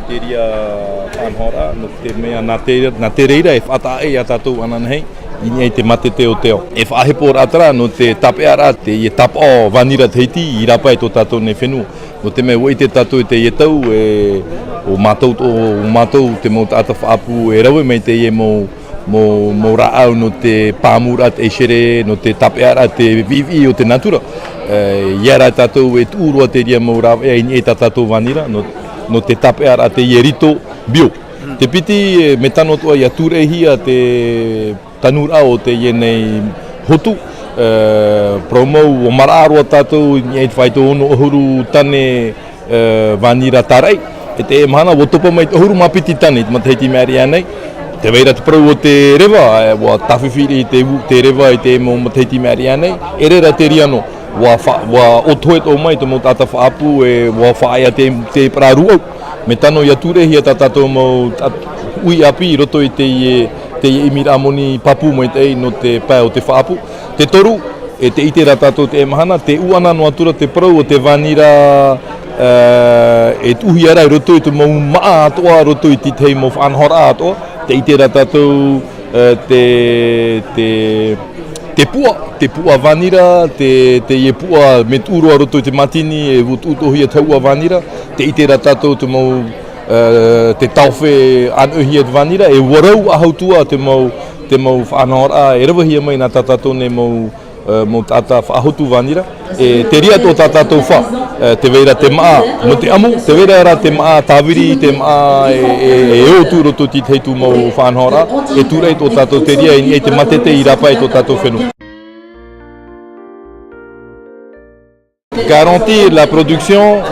teria panhora no te mea na te reira e whatae a tātou ananhei i te mate te o teo. E whahepo rātara no te tapeara te i tap o vanira teiti i rapa e tō tātou ne whenua. No te mea wai te tātou e te ietau o mātou te mo tāta whaapu e rawe mei te ie mo raau no te pāmura te eshere, no te tapeara te vivi o te natura. Iara tātou e tūrua te ria mo rawe e ta tātou vanira no te tapeara te ierito bio. Te piti me tano toa ia tūrehia te tanura o te ienei hotu. Promou o mararoa tātou i whaito ono ohuru tane vanira tarai. E te mahana o topa mai ohuru mapiti tane, ma teiti meari anei. Te weira te prau o te rewa, wa tawhiwhiri te rewa i te mo teiti meari anei. E rera te riano, wa otoet o mai te mo tata whaapu e wa whaia te praruau. Me tano ia tūrehi a tātou mo ui api roto i te imira amoni papu mai te no te pai o te whaapu. Te toru, e te ite ra tātou te mahana, te uana no atura te prau o te vanira e tuhi ara i roto i te mau maa atoa, roto i tei mo whanhora atoa. Te ite ra tātou te pua vanira, te ie pua me tūroa roto i te matini e utohi e taua vanira. Te ite ra tātou te mau te tauwhe anuhi e vanira e warau ahautua te mau whanhora e rawahia mai nā tātou ne mo tata whahotu vanira. E te ria tō tātou wha, te weira te maa no te amu, te weira ra te maa tāwiri, te maa e otu roto ti teitu mau whanhora. E tūrei tō tātou te ria e te matete i rapa e tō tātou whenua. Garantir la production,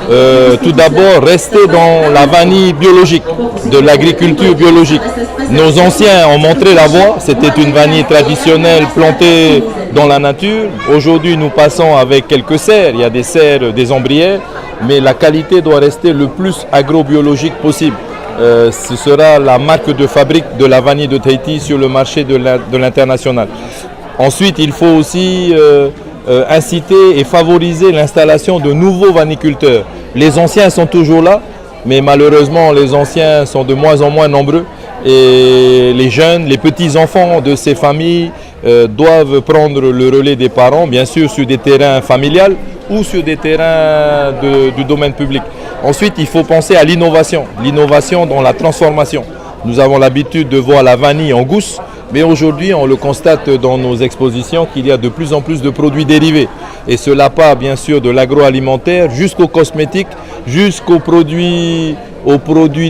tout d'abord rester dans la vanille biologique, de l'agriculture biologique. Nos anciens ont montré la voie, c'était une vanille traditionnelle plantée dans la nature. Aujourd'hui nous passons avec quelques serres, il y a des serres, des ombrières, mais la qualité doit rester le plus agrobiologique possible. Ce sera la marque de fabrique de la vanille de Tahiti sur le marché de l'international. Ensuite il faut aussi inciter et favoriser l'installation de nouveaux vaniculteurs. Les anciens sont toujours là, mais malheureusement les anciens sont de moins en moins nombreux et les jeunes, les petits-enfants de ces familles doivent prendre le relais des parents, bien sûr sur des terrains familiales ou sur des terrains du domaine public. Ensuite, il faut penser à l'innovation dans la transformation. Nous avons l'habitude de voir la vanille en gousse, mais aujourd'hui on le constate dans nos expositions qu'il y a de plus en plus de produits dérivés. Et cela part bien sûr de l'agroalimentaire jusqu'aux cosmétiques, jusqu'aux produits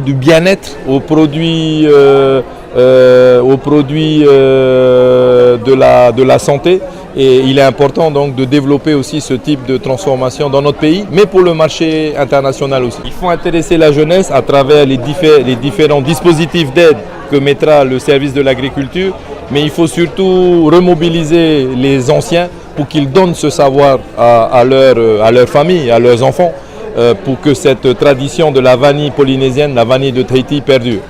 du bien-être, aux produits de la santé. Et il est important donc de développer aussi ce type de transformation dans notre pays, mais pour le marché international aussi. Il faut intéresser la jeunesse à travers les différents dispositifs d'aide que mettra le service de l'agriculture, mais il faut surtout remobiliser les anciens pour qu'ils donnent ce savoir à leur famille, à leurs enfants, pour que cette tradition de la vanille polynésienne, la vanille de Tahiti perdure.